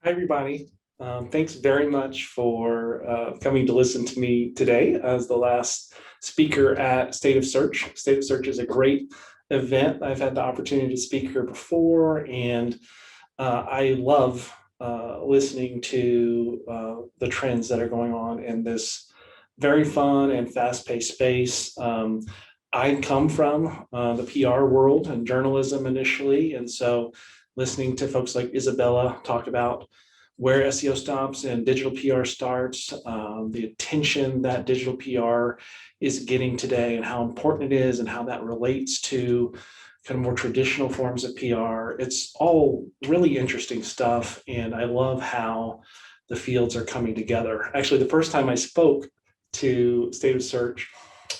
Hi, everybody. Thanks very much for coming to listen to me today as the last speaker at State of Search. State of Search is a great event. I've had the opportunity to speak here before, and I love listening to the trends that are going on in this very fun and fast-paced space. I come from the PR world and journalism initially, and so listening to folks like Isabella talk about where SEO stops and digital PR starts, the attention that digital PR is getting today and how important it is and how that relates to kind of more traditional forms of PR. It's all really interesting stuff. And I love how the fields are coming together. Actually, the first time I spoke to State of Search,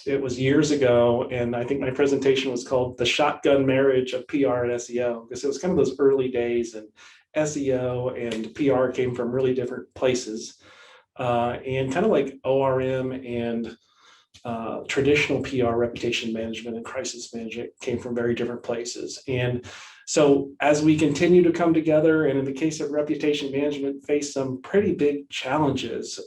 it was years ago, and I think my presentation was called The Shotgun Marriage of PR and SEO, because it was kind of those early days, and SEO and PR came from really different places. And kind of like ORM and traditional PR, reputation management and crisis management, came from very different places. And so as we continue to come together, and in the case of reputation management, face some pretty big challenges,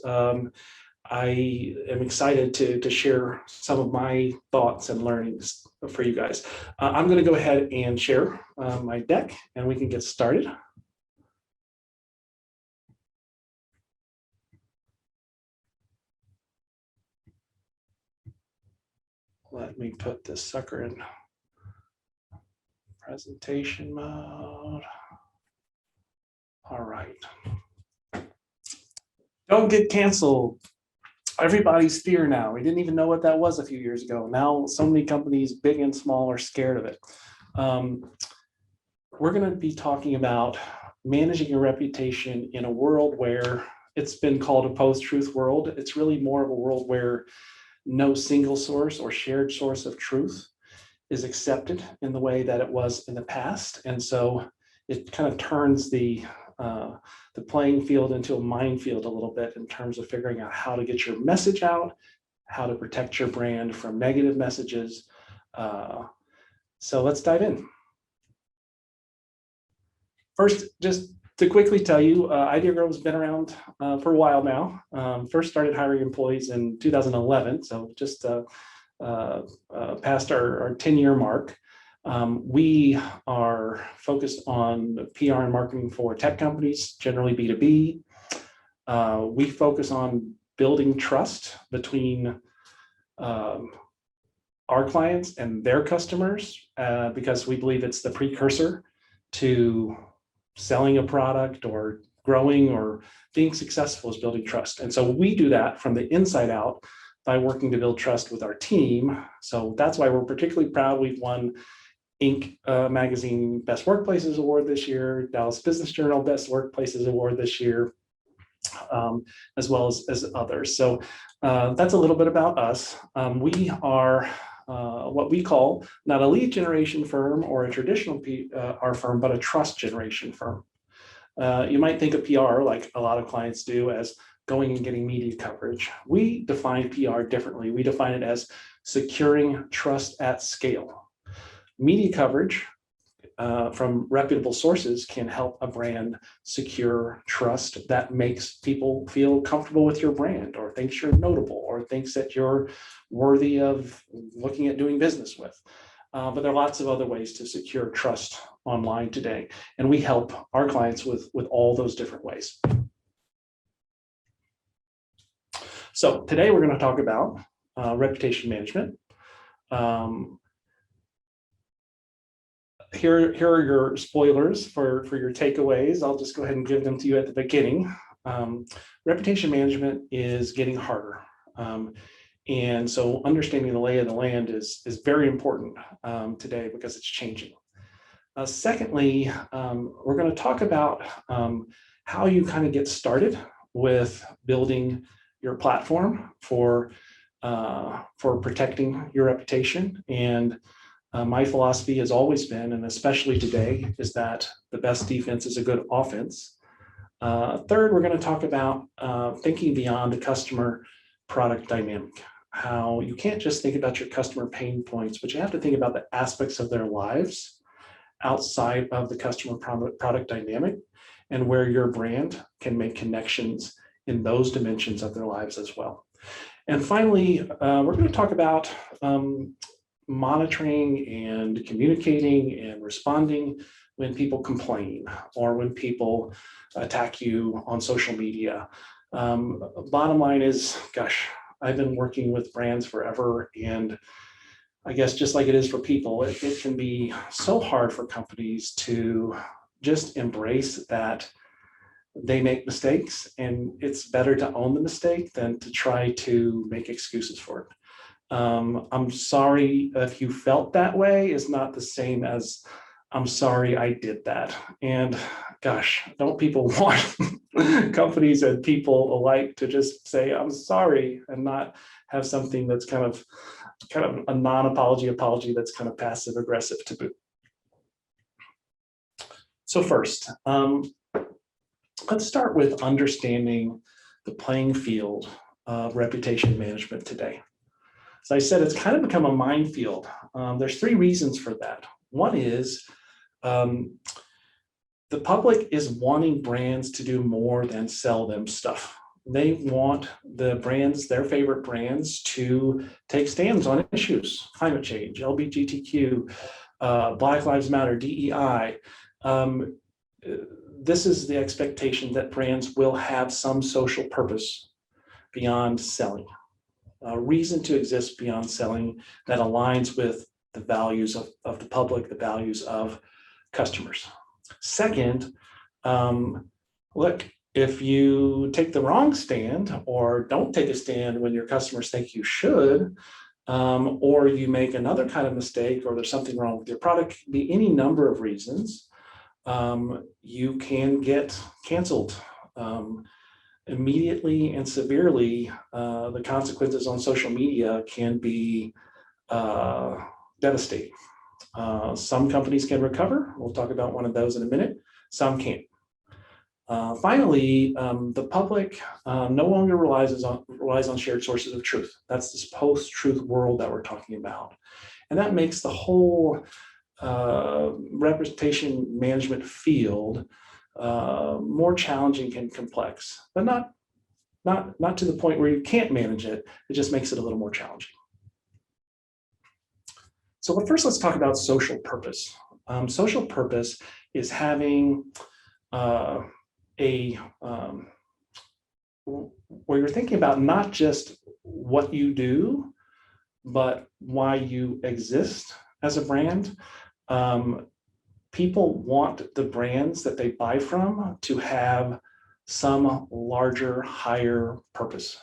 I am excited to share some of my thoughts and learnings for you guys. I'm going to go ahead and share my deck, and we can get started. Let me put this sucker in presentation mode. All right. Don't get canceled. Everybody's fear now. We didn't even know what that was a few years ago. Now, so many companies, big and small, are scared of it. We're going to be talking about managing your reputation in a world where it's been called a post-truth world. It's really more of a world where no single source or shared source of truth is accepted in the way that it was in the past. And so it kind of turns the playing field into a minefield a little bit in terms of figuring out how to get your message out, how to protect your brand from negative messages. So let's dive in. First, just to quickly tell you, Idea Grow has been around for a while now. First started hiring employees in 2011, so just past our 10-year mark. We are focused on PR and marketing for tech companies, generally B2B. We focus on building trust between our clients and their customers because we believe it's the precursor to selling a product or growing or being successful is building trust. And so we do that from the inside out by working to build trust with our team. So that's why we're particularly proud. We've won Inc. Magazine Best Workplaces Award this year, Dallas Business Journal Best Workplaces Award this year, as well as others. So that's a little bit about us. We are what we call not a lead generation firm or a traditional PR firm, but a trust generation firm. You might think of PR, like a lot of clients do, as going and getting media coverage. We define PR differently. We define it as securing trust at scale. Media coverage from reputable sources can help a brand secure trust that makes people feel comfortable with your brand, or thinks you're notable, or thinks that you're worthy of looking at doing business with. But there are lots of other ways to secure trust online today, and we help our clients with all those different ways. So today we're going to talk about reputation management. Here are your spoilers for your takeaways. I'll just go ahead and give them to you at the beginning. Reputation management is getting harder. And so understanding the lay of the land is very important today because it's changing. Secondly, we're going to talk about how you kind of get started with building your platform for protecting your reputation. And my philosophy has always been, and especially today, is that the best defense is a good offense. Third, we're going to talk about thinking beyond the customer product dynamic, how you can't just think about your customer pain points, but you have to think about the aspects of their lives outside of the customer product dynamic. and where your brand can make connections in those dimensions of their lives as well. And finally, we're going to talk about monitoring and communicating and responding when people complain or when people attack you on social media. Bottom line is, gosh, I've been working with brands forever, and I guess just like it is for people, it can be so hard for companies to just embrace that they make mistakes, and it's better to own the mistake than to try to make excuses for it. I'm sorry if you felt that way is not the same as I'm sorry I did that. And gosh, don't people want companies and people alike to just say, I'm sorry, and not have something that's kind of a non-apology apology that's kind of passive aggressive to boot. So first, let's start with understanding the playing field of reputation management today. As I said, it's kind of become a minefield. There's three reasons for that. One is the public is wanting brands to do more than sell them stuff. They want the brands, their favorite brands, to take stands on issues: climate change, LGBTQ, Black Lives Matter, DEI. This is the expectation that brands will have some social purpose beyond selling, a reason to exist beyond selling that aligns with the values of the public, the values of customers. Second, look, if you take the wrong stand or don't take a stand when your customers think you should, or you make another kind of mistake, or there's something wrong with your product, it can be any number of reasons, you can get canceled immediately and severely. The consequences on social media can be devastating. Some companies can recover. We'll talk about one of those in a minute. Some can't. Finally, the public no longer relies on shared sources of truth. That's this post-truth world that we're talking about. And that makes the whole reputation management field more challenging and complex, but not to the point where you can't manage it. It just makes it a little more challenging. So first, let's talk about social purpose. Social purpose is having where you're thinking about not just what you do, but why you exist as a brand. People want the brands that they buy from to have some larger, higher purpose.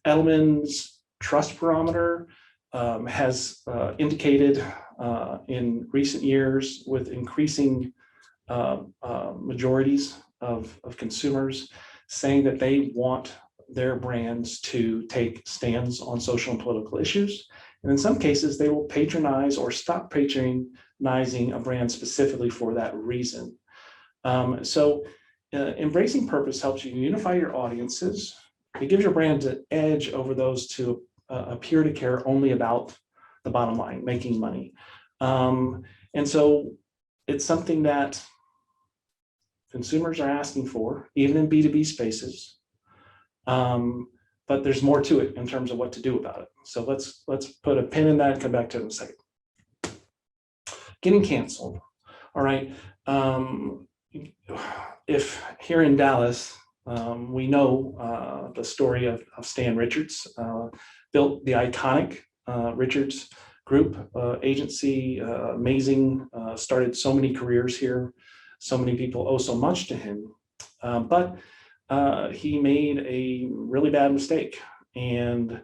Edelman's Trust Barometer has indicated in recent years, with increasing majorities of consumers saying that they want their brands to take stands on social and political issues. And in some cases, they will patronize or stop patronizing a brand specifically for that reason. Embracing purpose helps you unify your audiences. It gives your brand an edge over those to appear to care only about the bottom line, making money. And so it's something that consumers are asking for, even in B2B spaces. But there's more to it in terms of what to do about it. So let's put a pin in that and come back to it in a second. Getting canceled. All right. If here in Dallas, we know the story of Stan Richards, built the iconic Richards Group agency, amazing, started so many careers here. So many people owe so much to him, but he made a really bad mistake and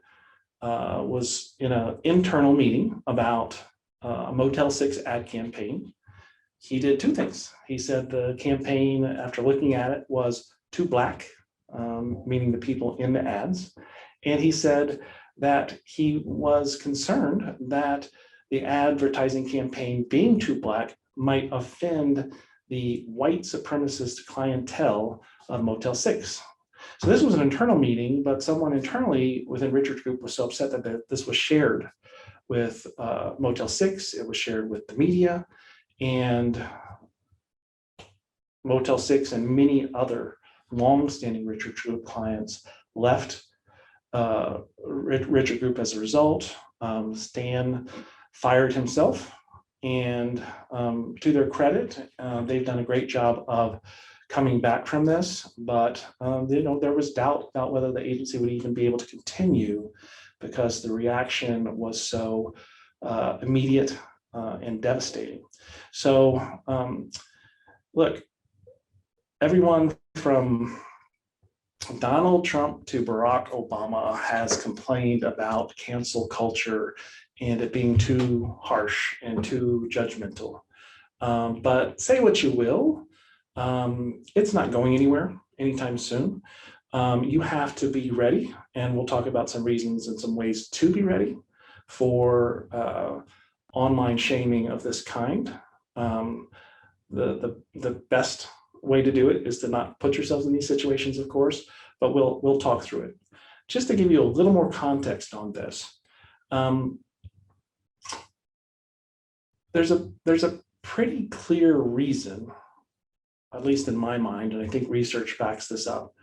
was in an internal meeting about a Motel 6 ad campaign. He did two things. He said the campaign, after looking at it, was too black, meaning the people in the ads. And he said that he was concerned that the advertising campaign being too black might offend the white supremacist clientele of Motel 6. So this was an internal meeting, but someone internally within Richards Group was so upset that this was shared with Motel 6. It was shared with the media, and Motel 6 and many other long-standing Richard Group clients left Richard Group as a result. Stan fired himself, and to their credit, they've done a great job of coming back from this, but there was doubt about whether the agency would even be able to continue because the reaction was so immediate and devastating. So look, everyone from Donald Trump to Barack Obama has complained about cancel culture and it being too harsh and too judgmental. But say what you will, it's not going anywhere anytime soon. You have to be ready, and we'll talk about some reasons and some ways to be ready for online shaming of this kind. The best way to do it is to not put yourselves in these situations, of course, but we'll talk through it. Just to give you a little more context on this, there's a pretty clear reason, at least in my mind, and I think research backs this up,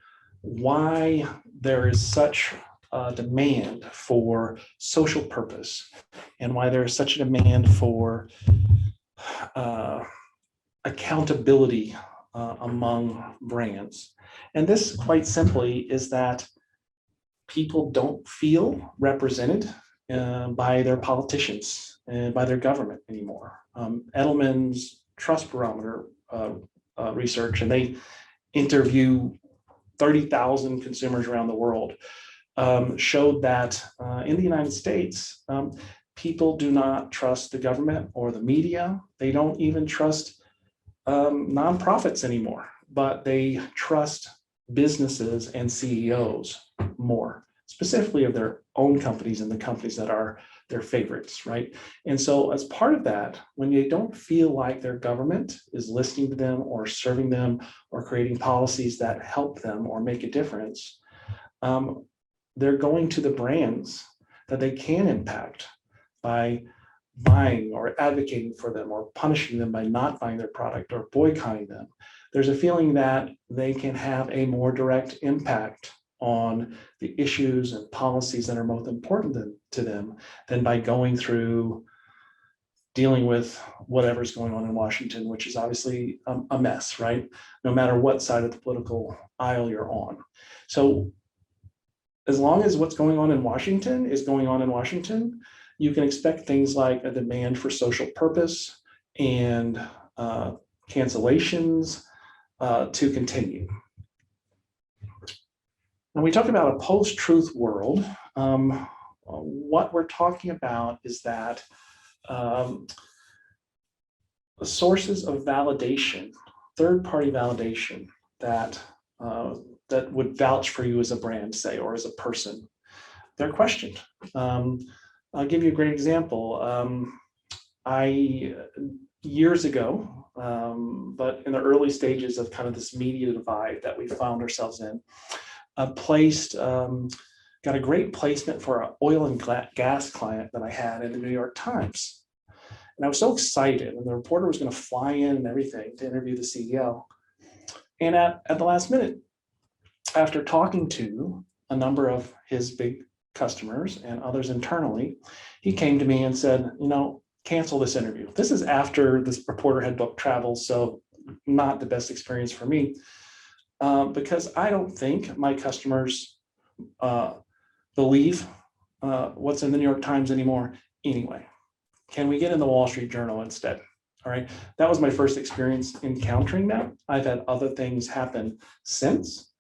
why there is such a demand for social purpose and why there is such a demand for accountability among brands. And this, quite simply, is that people don't feel represented by their politicians and by their government anymore. Edelman's Trust Barometer research, and they interview 30,000 consumers around the world, showed that in the United States, people do not trust the government or the media. They don't even trust nonprofits anymore, but they trust businesses and CEOs more, specifically of their own companies and the companies that are their favorites, right? And so as part of that, when they don't feel like their government is listening to them or serving them or creating policies that help them or make a difference, they're going to the brands that they can impact by buying or advocating for them or punishing them by not buying their product or boycotting them. There's a feeling that they can have a more direct impact on the issues and policies that are most important to them than by going through dealing with whatever's going on in Washington, which is obviously a mess, right? No matter what side of the political aisle you're on. So as long as what's going on in Washington is going on in Washington, you can expect things like a demand for social purpose and cancellations to continue. When we talk about a post-truth world, what we're talking about is that sources of validation, third-party validation that would vouch for you as a brand, say, or as a person, they're questioned. I'll give you a great example. Years ago, but in the early stages of kind of this media divide that we found ourselves in, got a great placement for an oil and gas client that I had in the New York Times. And I was so excited, and the reporter was going to fly in and everything to interview the CEO. And at the last minute, after talking to a number of his big customers and others internally, he came to me and said, cancel this interview. This is after this reporter had booked travel, so not the best experience for me, because I don't think my customers believe what's in the New York Times anymore anyway. Can we get in the Wall Street Journal instead? All right, that was my first experience encountering that. I've had other things happen since,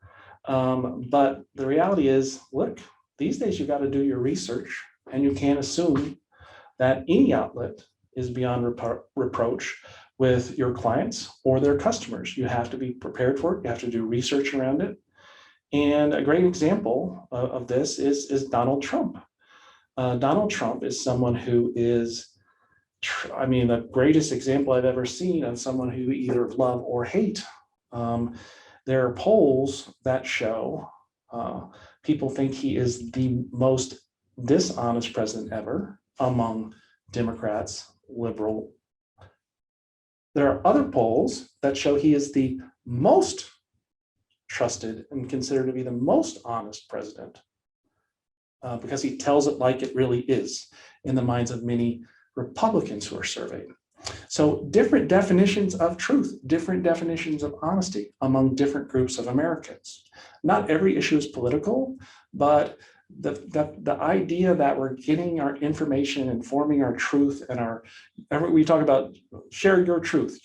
but the reality is, look, these days you've got to do your research, and you can't assume that any outlet is beyond reproach with your clients or their customers. You have to be prepared for it. You have to do research around it. And a great example of this is Donald Trump. Donald Trump is someone who is, the greatest example I've ever seen of someone who either love or hate. There are polls that show people think he is the most dishonest president ever among Democrats, liberal There are other polls that show he is the most trusted and considered to be the most honest president because he tells it like it really is in the minds of many Republicans who are surveyed. So different definitions of truth, different definitions of honesty among different groups of Americans. Not every issue is political, but the idea that we're getting our information, informing our truth, and we talk about share your truth,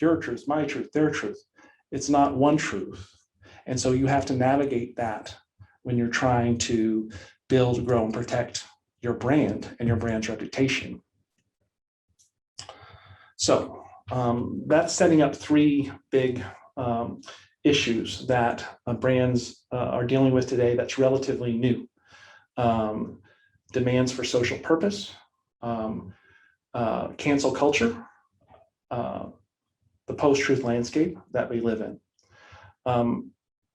my truth, their truth. It's not one truth. And so you have to navigate that when you're trying to build, grow, and protect your brand and your brand's reputation. So that's setting up three big issues that brands are dealing with today that's relatively new. Demands for social purpose, cancel culture, the post-truth landscape that we live in.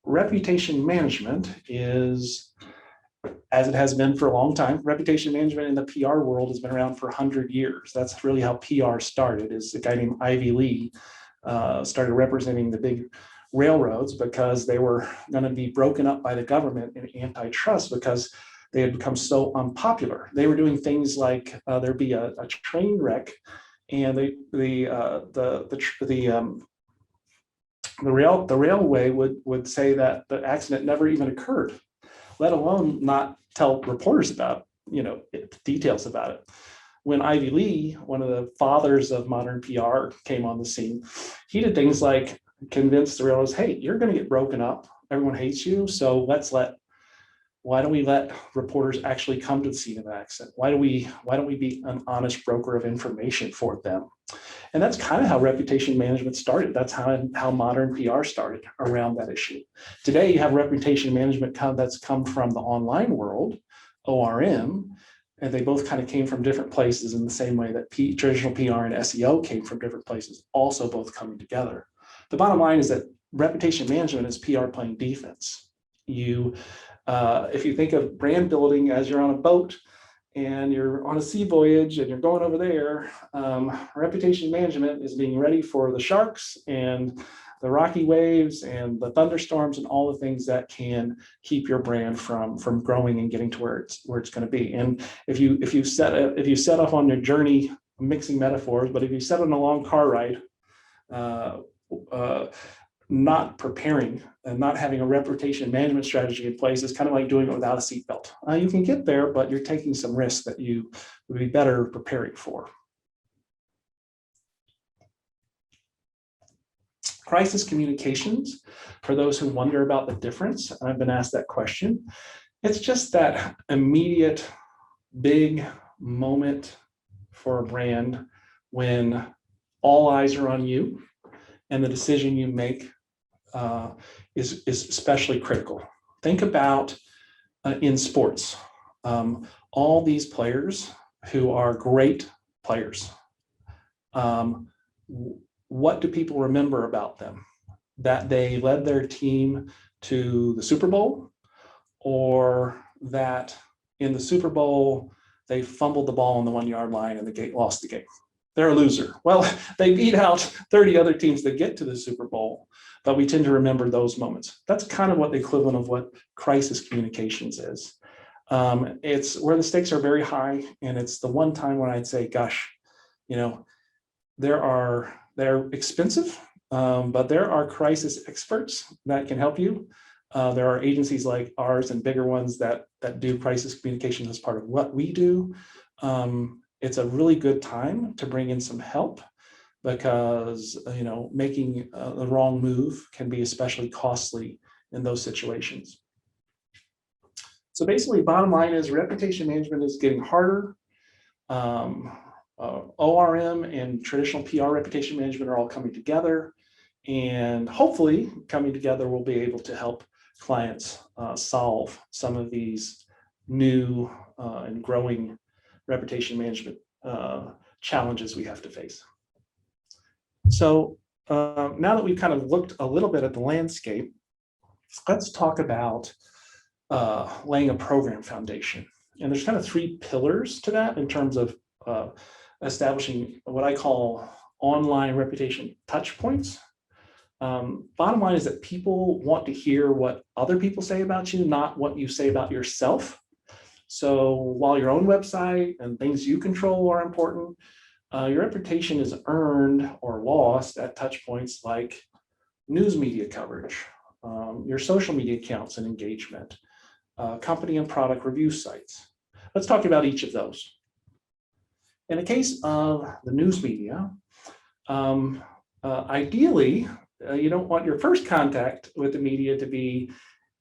Reputation management is, as it has been for a long time, reputation management in the PR world has been around for 100 years. That's really how PR started, is a guy named Ivy Lee started representing the big railroads because they were going to be broken up by the government in antitrust because they had become so unpopular. They were doing things like there'd be a train wreck, and the railway would say that the accident never even occurred, let alone not tell reporters about, details about it. When Ivy Lee, one of the fathers of modern PR, came on the scene, he did things like convince the railroads, hey, you're going to get broken up. Everyone hates you. So why don't we let reporters actually come to the scene of the accident? Why don't we be an honest broker of information for them? And that's kind of how reputation management started. That's how modern PR started around that issue. Today, you have reputation management that's come from the online world, ORM, and they both kind of came from different places in the same way that traditional PR and SEO came from different places, also both coming together. The bottom line is that reputation management is PR playing defense. If you think of brand building as you're on a boat and you're on a sea voyage and you're going over there, reputation management is being ready for the sharks and the rocky waves and the thunderstorms and all the things that can keep your brand from growing and getting to where it's going to be. And if you set off on your journey, I'm mixing metaphors, but if you set on a long car ride, not preparing and not having a reputation management strategy in place is kind of like doing it without a seatbelt. You can get there, but you're taking some risks that you would be better preparing for. Crisis communications, for those who wonder about the difference, and I've been asked that question, it's just that immediate big moment for a brand when all eyes are on you and the decision you make is especially critical. Think about in sports, all these players who are great players. What do people remember about them? That they led their team to the Super Bowl, or that in the Super Bowl they fumbled the ball on the 1-yard line and lost the game? They're a loser. Well, they beat out 30 other teams that get to the Super Bowl, but we tend to remember those moments. That's kind of what the equivalent of what crisis communications is. It's where the stakes are very high, and it's the one time when I'd say, gosh, they're expensive, but there are crisis experts that can help you. There are agencies like ours and bigger ones that do crisis communication as part of what we do. It's a really good time to bring in some help because making the wrong move can be especially costly in those situations. So basically, bottom line is reputation management is getting harder. ORM and traditional PR reputation management are all coming together, and hopefully coming together we'll be able to help clients solve some of these new and growing reputation management challenges we have to face. So now that we've kind of looked a little bit at the landscape, let's talk about laying a program foundation. And there's kind of 3 pillars to that in terms of establishing what I call online reputation touch points. Bottom line is that people want to hear what other people say about you, not what you say about yourself. So while your own website and things you control are important, your reputation is earned or lost at touch points like news media coverage, your social media accounts and engagement, company and product review sites. Let's talk about each of those. In the case of the news media, ideally, you don't want your first contact with the media to be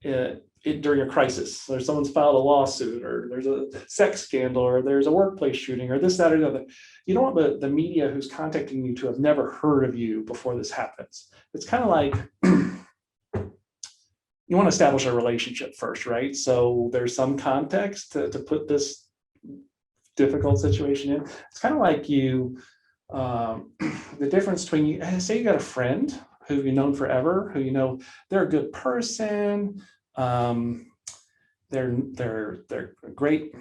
during a crisis, or someone's filed a lawsuit, or there's a sex scandal, or there's a workplace shooting, or this, that, or the other. You don't want the media who's contacting you to have never heard of you before this happens. It's kind of like you want to establish a relationship first, right? So there's some context to put this difficult situation in. It's kind of like you, the difference between you, say you got a friend who you've known forever, who you know they're a good person, they're great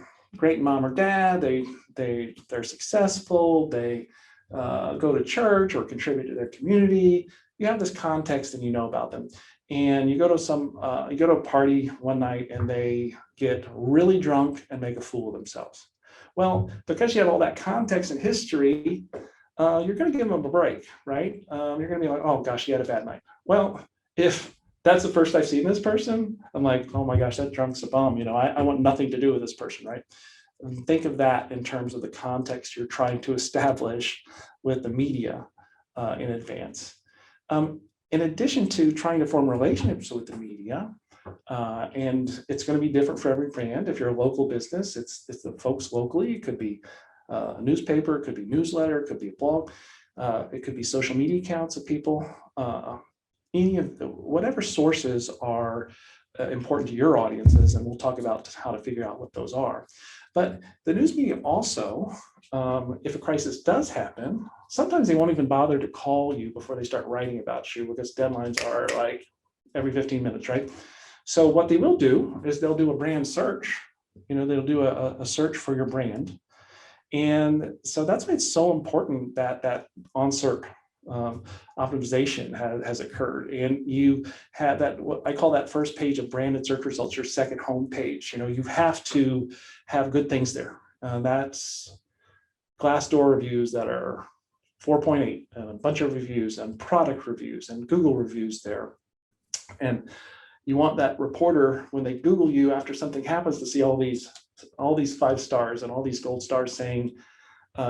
mom or dad, they're successful, they go to church or contribute to their community. You have this context and you know about them. And you go to a party one night and they get really drunk and make a fool of themselves. Well, because you have all that context and history, you're going to give them a break, right? You're going to be like, oh gosh, he had a bad night. Well, if that's the first I've seen this person, I'm like, oh my gosh, that drunk's a bum. I want nothing to do with this person, right? And think of that in terms of the context you're trying to establish with the media in advance. In addition to trying to form relationships with the media, and it's going to be different for every brand. If you're a local business, it's the folks locally. It could be a newspaper, it could be newsletter, it could be a blog, it could be social media accounts of people. Whatever sources are important to your audiences, and we'll talk about how to figure out what those are. But the news media also, if a crisis does happen, sometimes they won't even bother to call you before they start writing about you, because deadlines are like every 15 minutes, right? So what they will do is they'll do a brand search. They'll do a search for your brand. And so that's why it's so important that on-SERP optimization has occurred. And you have that, what I call that first page of branded search results, your second home page. You have to have good things there. That's Glassdoor reviews that are 4.8, and a bunch of reviews and product reviews and Google reviews there. And you want that reporter, when they Google you after something happens, to see all these 5 stars and all these gold stars saying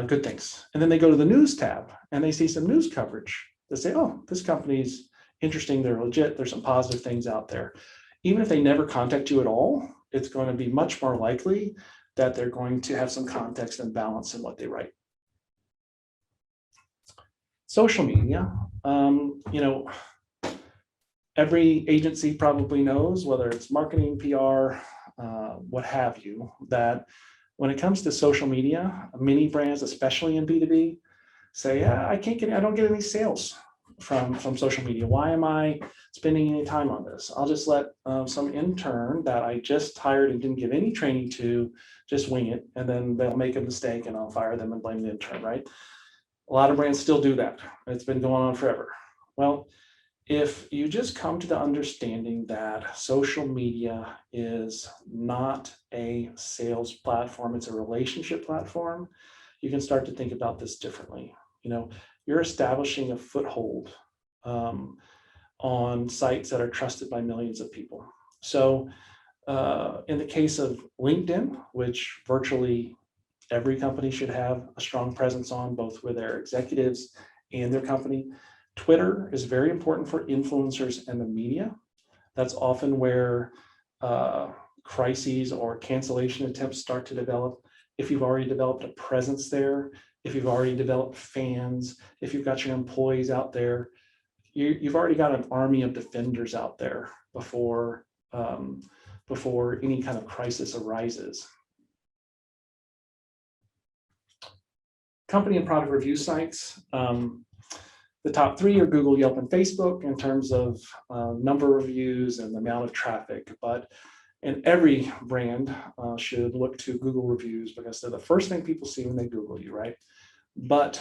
good things. And then they go to the news tab and they see some news coverage. They say, oh, this company's interesting, they're legit, there's some positive things out there. Even if they never contact you at all, it's going to be much more likely that they're going to have some context and balance in what they write. Social media, every agency probably knows, whether it's marketing, PR, what have you, that when it comes to social media, many brands, especially in B2B, say, I don't get any sales from social media. Why am I spending any time on this? I'll just let some intern that I just hired and didn't give any training to just wing it, and then they'll make a mistake and I'll fire them and blame the intern, right? A lot of brands still do that. It's been going on forever. Well, if you just come to the understanding that social media is not a sales platform, it's a relationship platform, you can start to think about this differently. You're establishing a foothold on sites that are trusted by millions of people. So in the case of LinkedIn, which virtually every company should have a strong presence on, both with their executives and their company. Twitter is very important for influencers and the media. That's often where crises or cancellation attempts start to develop. If you've already developed a presence there, if you've already developed fans, if you've got your employees out there, you've already got an army of defenders out there before any kind of crisis arises. Company and product review sites. The top 3 are Google, Yelp, and Facebook in terms of number of reviews and the amount of traffic. And every brand should look to Google reviews because they're the first thing people see when they Google you, right? But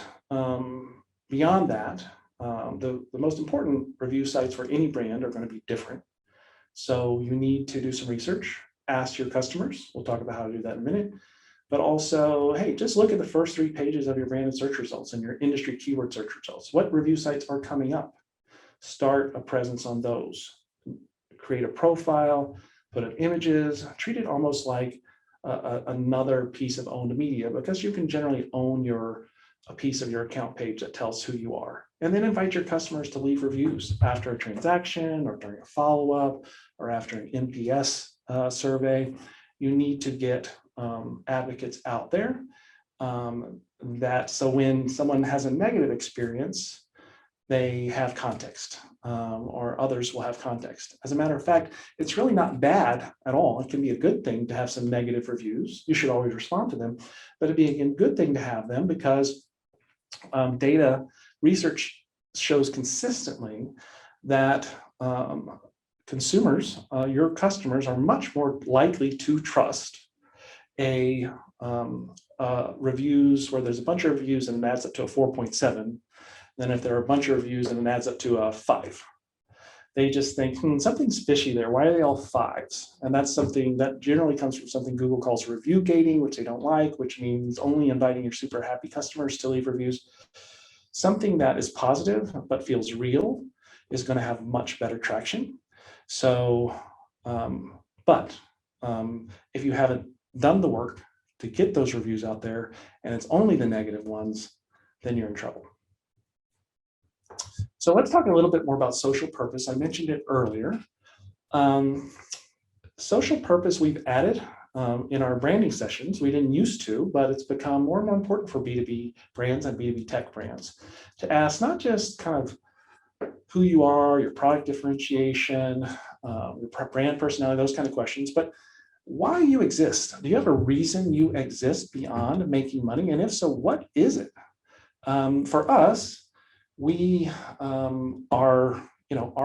Beyond that, the most important review sites for any brand are going to be different. So you need to do some research, ask your customers. We'll talk about how to do that in a minute. But also, hey, just look at the first 3 pages of your branded search results and your industry keyword search results. What review sites are coming up? Start a presence on those. Create a profile, put up images, treat it almost like another piece of owned media, because you can generally own a piece of your account page that tells who you are. And then invite your customers to leave reviews after a transaction or during a follow-up or after an NPS survey. You need to get advocates out there so when someone has a negative experience, they have context, or others will have context. As a matter of fact, it's really not bad at all. It can be a good thing to have some negative reviews. You should always respond to them, but it'd be a good thing to have them because data research shows consistently that consumers, your customers, are much more likely to trust reviews where there's a bunch of reviews and it adds up to a 4.7 than if there are a bunch of reviews and it adds up to a 5. They just think, something's fishy there. Why are they all 5s? And that's something that generally comes from something Google calls review gating, which they don't like, which means only inviting your super happy customers to leave reviews. Something that is positive but feels real is going to have much better traction. So, if you haven't done the work to get those reviews out there and it's only the negative ones, then you're in trouble. So let's talk a little bit more about social purpose. I mentioned it earlier. Social purpose we've added in our branding sessions. We didn't used to, but it's become more and more important for B2B brands and B2B tech brands to ask not just kind of who you are, your product differentiation, your brand personality, those kind of questions, but why you exist. Do you have a reason you exist beyond making money? And if so, what is it? For us, we our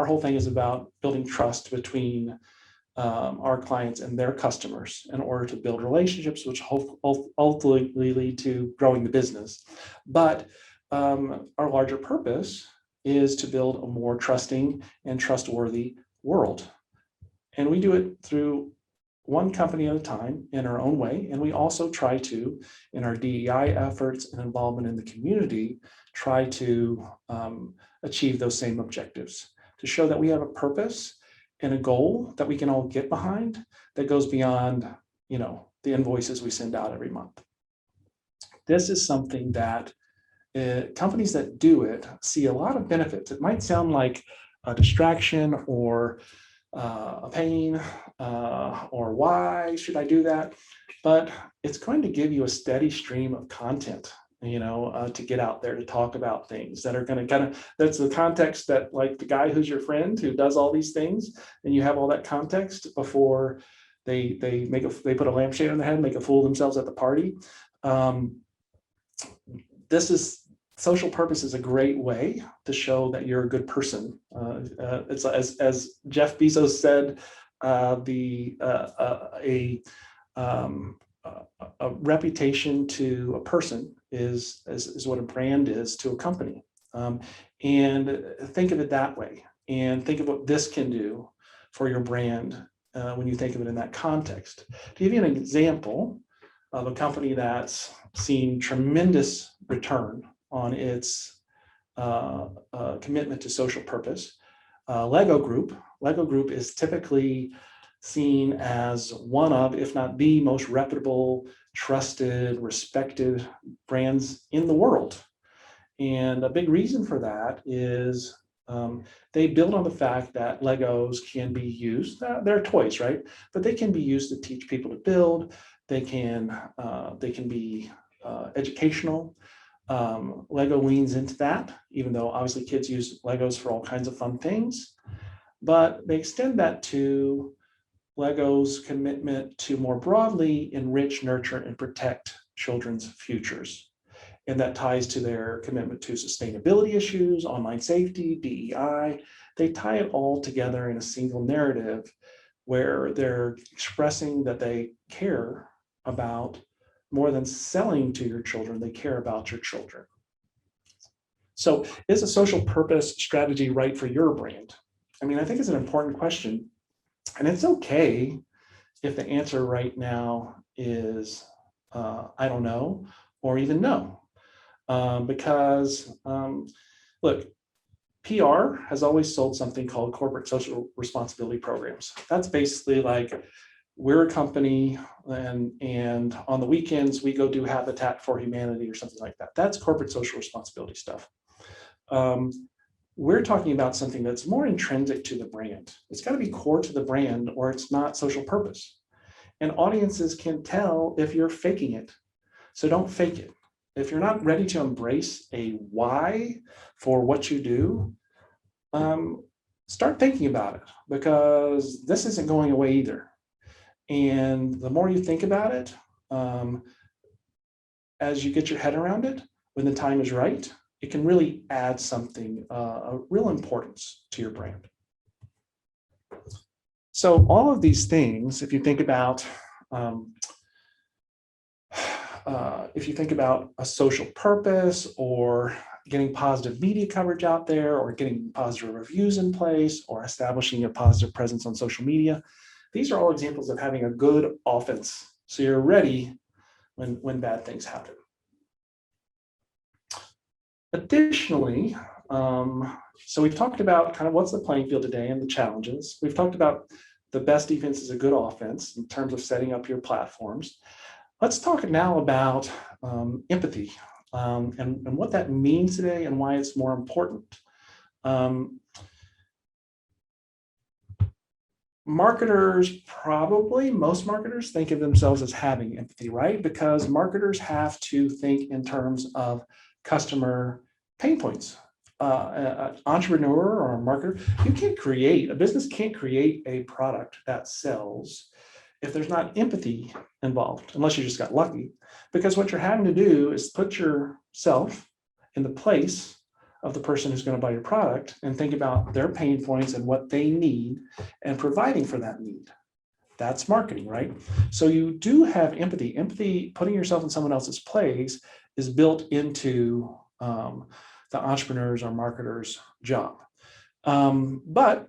whole thing is about building trust between our clients and their customers in order to build relationships, which ultimately lead to growing the business. But our larger purpose is to build a more trusting and trustworthy world. And we do it through one company at a time in our own way. And we also try to, in our DEI efforts and involvement in the community, try to achieve those same objectives, to show that we have a purpose and a goal that we can all get behind that goes beyond, the invoices we send out every month. This is something that companies that do it see a lot of benefits. It might sound like a distraction or a pain, or why should I do that? But it's going to give you a steady stream of content, to get out there to talk about things that are going to that's the context that, like, the guy who's your friend who does all these things, and you have all that context before they put a lampshade on their head and make a fool of themselves at the party. Social purpose is a great way to show that you're a good person. It's as Jeff Bezos said, a reputation to a person is what a brand is to a company. And think of it that way, and think of what this can do for your brand when you think of it in that context. To give you an example of a company that's seen tremendous return on its commitment to social purpose, Lego Group. Lego Group is typically seen as one of, if not the most reputable, trusted, respected brands in the world. And a big reason for that is they build on the fact that Legos can be used, they're toys, right? But they can be used to teach people to build. They can be educational. Lego leans into that, even though obviously kids use Legos for all kinds of fun things, but they extend that to Lego's commitment to more broadly enrich, nurture, and protect children's futures. And that ties to their commitment to sustainability issues, online safety, DEI. They tie it all together in a single narrative where they're expressing that they care about more than selling to your children, they care about your children. So is a social purpose strategy right for your brand? I mean, I think it's an important question, and it's okay if the answer right now is I don't know, or even no, because look, PR has always sold something called corporate social responsibility programs. That's basically like, we're a company and on the weekends we go do Habitat for Humanity or something like that. That's corporate social responsibility stuff. We're talking about something that's more intrinsic to the brand. It's got to be core to the brand or it's not social purpose. And audiences can tell if you're faking it. So don't fake it. If you're not ready to embrace a why for what you do, start thinking about it, because this isn't going away either. And the more you think about it, as you get your head around it, when the time is right, it can really add something, a real importance to your brand. So all of these things, if you think about a social purpose, or getting positive media coverage out there, or getting positive reviews in place, or establishing a positive presence on social media, these are all examples of having a good offense. So you're ready when bad things happen. Additionally, so we've talked about kind of what's the playing field today and the challenges. We've talked about the best defense is a good offense in terms of setting up your platforms. Let's talk now about empathy and what that means today and why it's more important. Marketers, probably most marketers think of themselves as having empathy, right? Because marketers have to think in terms of customer pain points. An entrepreneur or a marketer, a business can't create a product that sells if there's not empathy involved, unless you just got lucky. Because what you're having to do is put yourself in the place of the person who's going to buy your product and think about their pain points and what they need and providing for that need. That's marketing, right? So you do have empathy. Empathy, putting yourself in someone else's place, is built into the entrepreneur's or marketer's job. But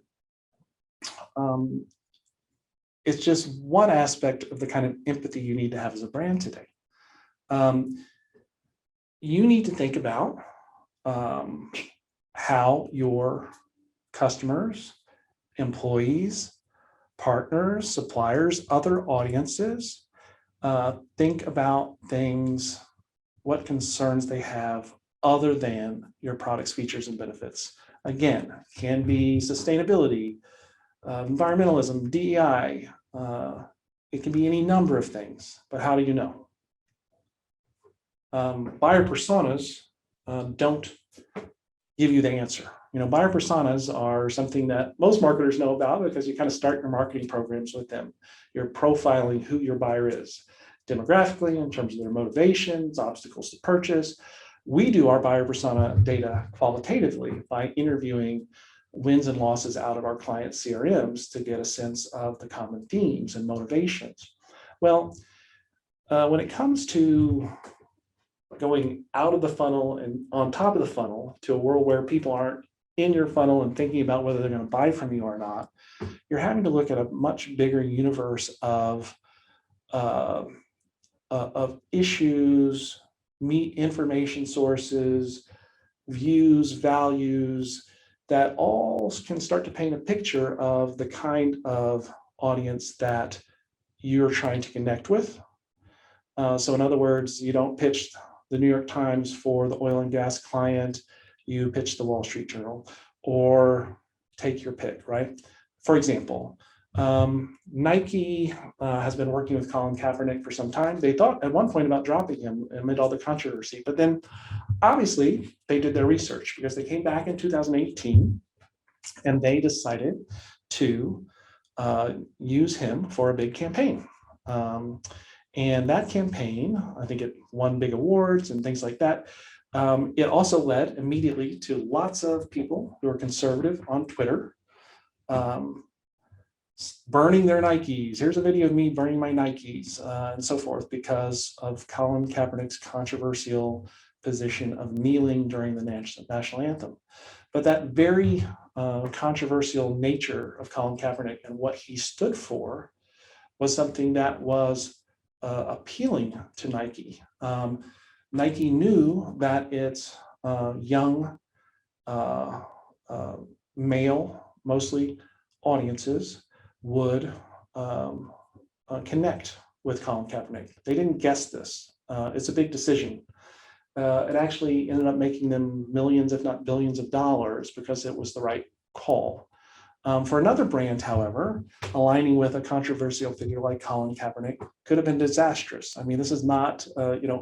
it's just one aspect of the kind of empathy you need to have as a brand today. You need to think about how your customers, employees, partners, suppliers, other audiences think about things, what concerns they have other than your product's features and benefits. Again, can be sustainability, environmentalism, DEI. It can be any number of things, but how do you know? Buyer personas don't give you the answer. Buyer personas are something that most marketers know about because you kind of start your marketing programs with them. You're profiling who your buyer is demographically in terms of their motivations, obstacles to purchase. We do our buyer persona data qualitatively by interviewing wins and losses out of our client CRMs to get a sense of the common themes and motivations. Well, when it comes to going out of the funnel and on top of the funnel to a world where people aren't in your funnel and thinking about whether they're going to buy from you or not, you're having to look at a much bigger universe of issues, meet information sources, views, values, that all can start to paint a picture of the kind of audience that you're trying to connect with. So in other words, you don't pitch the New York Times for the oil and gas client, you pitch the Wall Street Journal, or take your pick, right? For example, Nike has been working with Colin Kaepernick for some time. They thought at one point about dropping him amid all the controversy, but then obviously they did their research because they came back in 2018 and they decided to use him for a big campaign. And that campaign, I think it won big awards and things like that. It also led immediately to lots of people who are conservative on Twitter burning their Nikes. Here's a video of me burning my Nikes and so forth because of Colin Kaepernick's controversial position of kneeling during the national anthem. But that very controversial nature of Colin Kaepernick and what he stood for was something that was appealing to Nike. Nike knew that its young, male, mostly audiences would connect with Colin Kaepernick. They didn't guess this. It's a big decision. It actually ended up making them millions, if not billions of dollars because it was the right call. For another brand, however, aligning with a controversial figure like Colin Kaepernick could have been disastrous. I mean, this is not,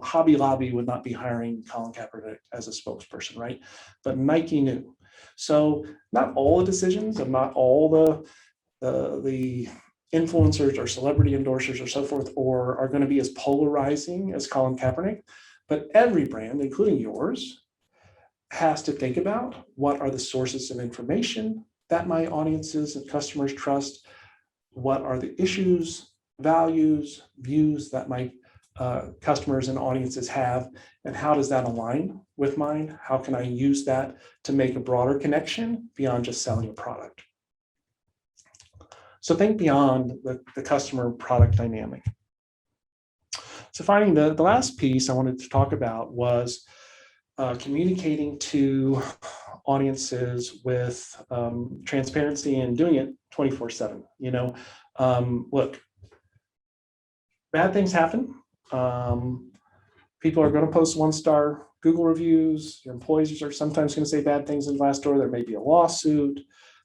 Hobby Lobby would not be hiring Colin Kaepernick as a spokesperson, right? But Nike knew. So not all the decisions and not all the influencers or celebrity endorsers or so forth are going to be as polarizing as Colin Kaepernick. But every brand, including yours, has to think about what are the sources of information that my audiences and customers trust, what are the issues, values, views that my customers and audiences have, and how does that align with mine? How can I use that to make a broader connection beyond just selling a product? So think beyond the customer product dynamic. So finding the last piece I wanted to talk about was communicating to audiences with transparency and doing it 24/7. Look, bad things happen. People are going to post 1-star Google reviews. Your employees are sometimes going to say bad things in Glassdoor. There may be a lawsuit.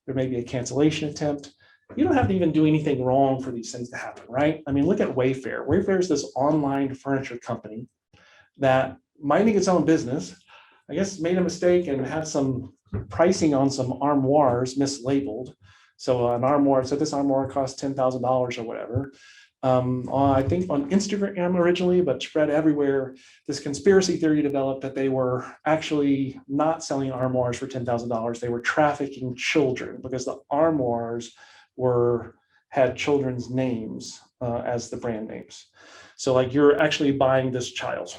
There may be a cancellation attempt. You don't have to even do anything wrong for these things to happen, right? I mean, look at Wayfair. Wayfair is this online furniture company that, minding its own business, I guess made a mistake and had some pricing on some armoires mislabeled. So an armoire, so this armoire costs $10,000 or whatever. I think on Instagram originally, but spread everywhere, this conspiracy theory developed that they were actually not selling armoires for $10,000. They were trafficking children because the armoires had children's names as the brand names. So like you're actually buying this child.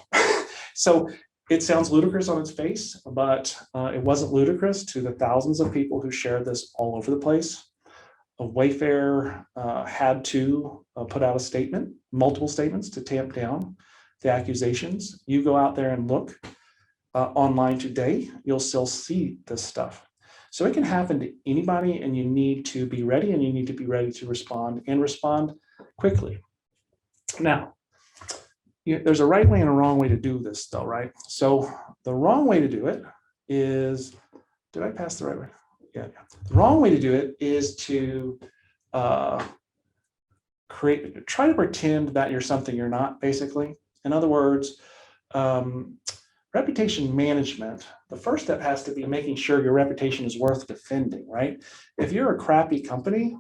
So it sounds ludicrous on its face, but it wasn't ludicrous to the thousands of people who shared this all over the place. Wayfair had to put out a statement, multiple statements to tamp down the accusations. You go out there and look online today, you'll still see this stuff. So it can happen to anybody, and you need to be ready, and you need to be ready to respond and respond quickly. Now, there's a right way and a wrong way to do this though, right? So the wrong way to do it is, did I pass the right way? Yeah. The wrong way to do it is to try to pretend that you're something you're not, basically. In other words, reputation management, the first step has to be making sure your reputation is worth defending, right? If you're a crappy company,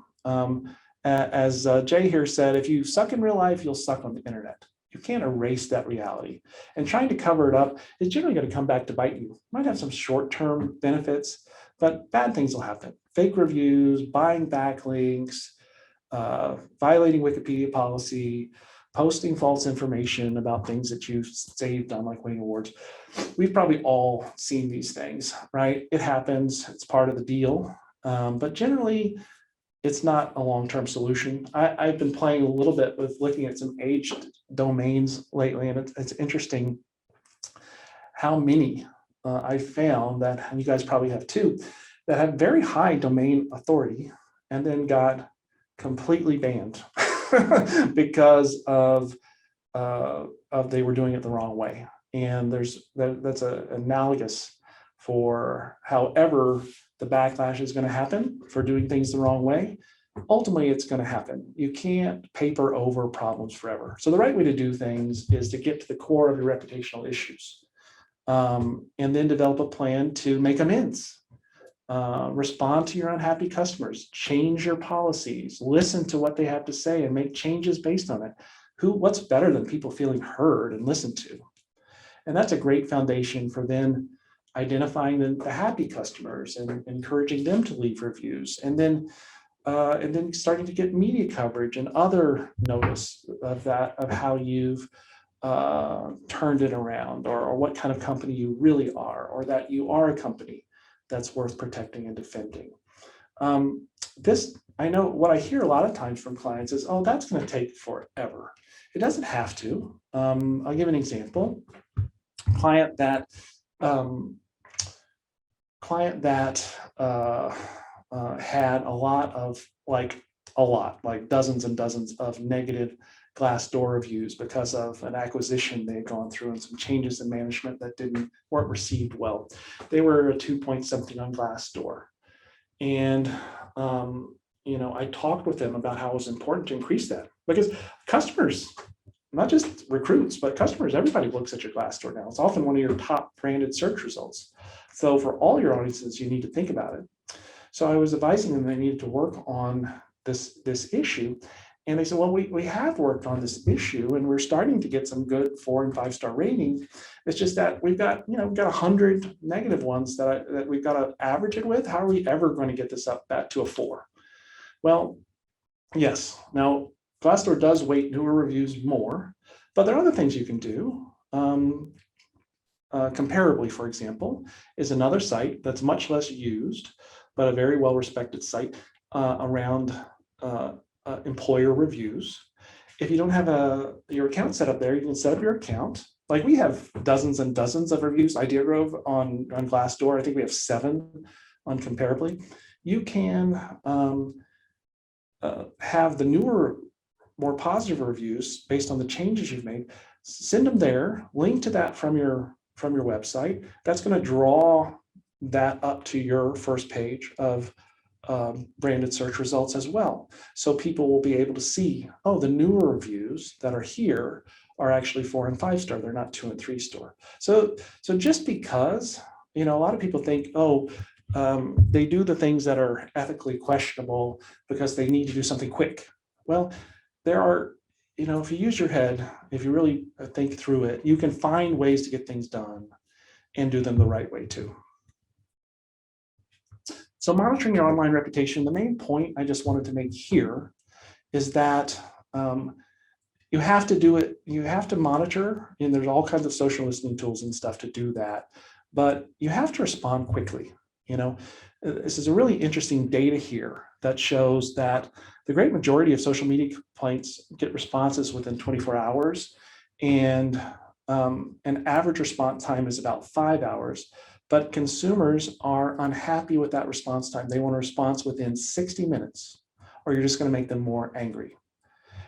as Jay here said, if you suck in real life, you'll suck on the internet. You can't erase that reality. And trying to cover it up is generally going to come back to bite you. Might have some short-term benefits, but bad things will happen. Fake reviews, buying backlinks, violating Wikipedia policy, posting false information about things that you've saved on like winning awards. We've probably all seen these things, right? It happens. It's part of the deal. But generally, it's not a long-term solution. I've been playing a little bit with looking at some aged domains lately, and it's interesting how many I found that, and you guys probably have too, that had very high domain authority and then got completely banned because of they were doing it the wrong way. And that's analogous for however the backlash is going to happen for doing things the wrong way. Ultimately, it's going to happen. You can't paper over problems forever. So the right way to do things is to get to the core of your reputational issues, and then develop a plan to make amends. Respond to your unhappy customers, change your policies, listen to what they have to say and make changes based on it. What's better than people feeling heard and listened to? And that's a great foundation for then identifying the happy customers and encouraging them to leave reviews, and then starting to get media coverage and other notice of how you've turned it around, or what kind of company you really are, or that you are a company that's worth protecting and defending. This, I know what I hear a lot of times from clients is, oh, that's going to take forever. It doesn't have to. I'll give an example. Client that had a lot of like dozens and dozens of negative Glassdoor reviews because of an acquisition they had gone through and some changes in management that weren't received well. They were a 2 point something on Glassdoor. And I talked with them about how it was important to increase that, because customers, not just recruits, but customers, everybody looks at your Glassdoor now. It's often one of your top branded search results. So for all your audiences, you need to think about it. So I was advising them they needed to work on this issue. And they said, well, we have worked on this issue and we're starting to get some good 4 and 5 star ratings. It's just that we've got 100 negative ones that we've got to average it with. How are we ever going to get this up back to a 4? Well, yes. Now, Glassdoor does weight newer reviews more, but there are other things you can do. Comparably, for example, is another site that's much less used, but a very well-respected site around employer reviews. If you don't have your account set up there, you can set up your account. Like we have dozens and dozens of reviews, Idea Grove on Glassdoor. I think we have 7 on Comparably. You can have the newer, more positive reviews based on the changes you've made. Send them there, link to that from your website. That's going to draw that up to your first page of branded search results as well. So people will be able to see, oh, the newer reviews that are here are actually 4 and 5 star. They're not 2 and 3 star. So just because, a lot of people think, oh, they do the things that are ethically questionable because they need to do something quick. Well, there are, if you use your head, if you really think through it, you can find ways to get things done and do them the right way too. So monitoring your online reputation, the main point I just wanted to make here is that you have to do it, you have to monitor, and there's all kinds of social listening tools and stuff to do that, but you have to respond quickly. This is a really interesting data here that shows that the great majority of social media complaints get responses within 24 hours, and an average response time is about 5 hours. But consumers are unhappy with that response time. They want a response within 60 minutes, or you're just going to make them more angry.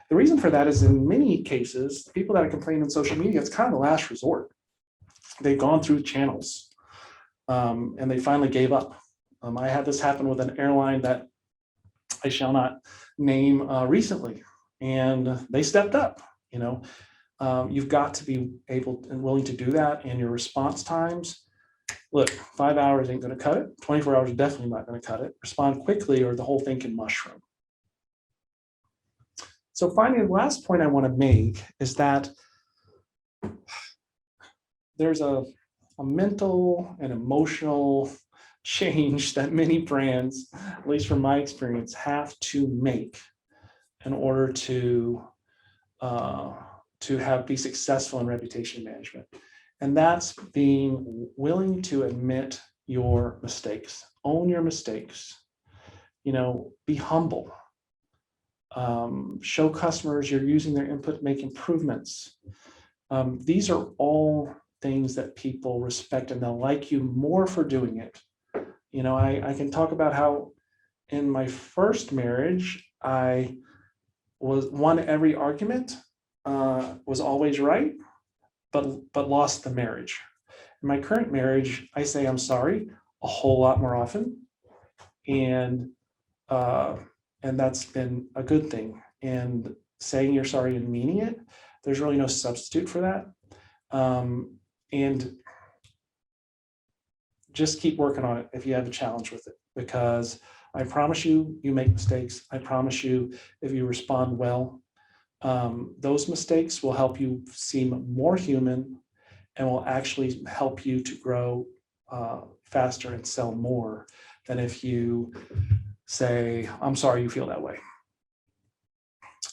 The reason for that is in many cases, people that are complaining on social media, it's kind of the last resort. They've gone through channels and they finally gave up. I had this happen with an airline that I shall not name recently, and they stepped up. You've got to be able and willing to do that, and your response times. Look, 5 hours ain't going to cut it. 24 hours is definitely not going to cut it. Respond quickly or the whole thing can mushroom. So finally, the last point I want to make is that there's a mental and emotional change that many brands, at least from my experience, have to make in order to be successful in reputation management. And that's being willing to admit your mistakes, own your mistakes, be humble, show customers you're using their input to make improvements. These are all things that people respect, and they'll like you more for doing it. I can talk about how in my first marriage, I won every argument, was always right, but lost the marriage. In my current marriage, I say I'm sorry a whole lot more often, and that's been a good thing. And saying you're sorry and meaning it, there's really no substitute for that. And just keep working on it if you have a challenge with it, because I promise you, you make mistakes. I promise you, if you respond well, those mistakes will help you seem more human and will actually help you to grow faster and sell more than if you say, I'm sorry you feel that way.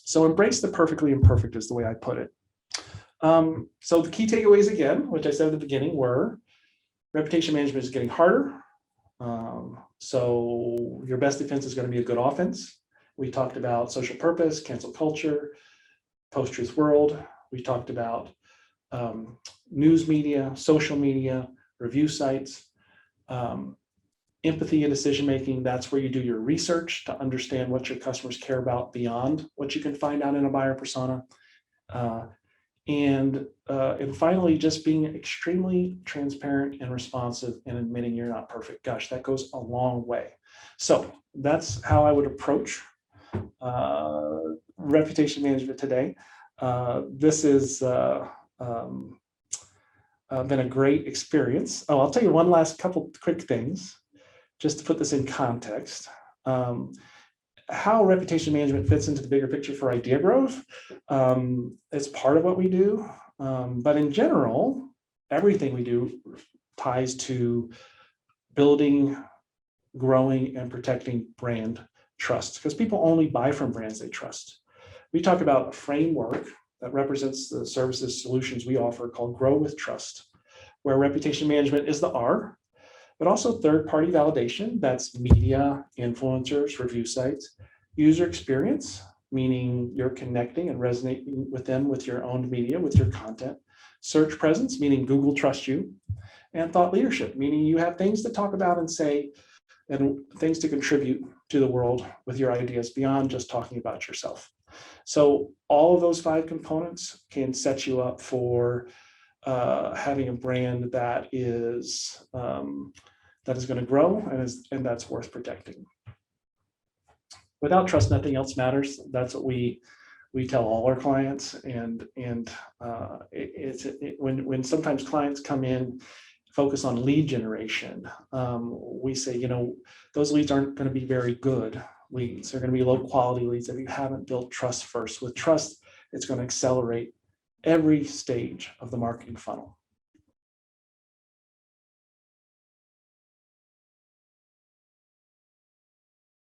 So embrace the perfectly imperfect is the way I put it. So the key takeaways again, which I said at the beginning, were reputation management is getting harder. So your best defense is going to be a good offense. We talked about social purpose, cancel culture, post-truth world. We talked about news media, social media, review sites, empathy and decision making. That's where you do your research to understand what your customers care about beyond what you can find out in a buyer persona. And finally, just being extremely transparent and responsive and admitting you're not perfect. Gosh, that goes a long way. So that's how I would approach reputation management today. This has been a great experience. Oh, I'll tell you one last couple quick things, just to put this in context. How reputation management fits into the bigger picture for idea growth. It's part of what we do, but in general, everything we do ties to building, growing, and protecting brand trust, because people only buy from brands they trust. We talk about a framework that represents the services solutions we offer called Grow with Trust, where reputation management is the R, but also third-party validation, that's media, influencers, review sites, user experience, meaning you're connecting and resonating with them with your own media, with your content, search presence, meaning Google trusts you, and thought leadership, meaning you have things to talk about and say, and things to contribute to the world with your ideas beyond just talking about yourself. So all of those 5 components can set you up for having a brand that is going to grow and that's worth protecting. Without trust, nothing else matters. That's what we tell all our clients. And when sometimes clients come in, focus on lead generation, we say, those leads aren't going to be very good leads. They're going to be low quality leads if you haven't built trust first. With trust, it's going to accelerate every stage of the marketing funnel.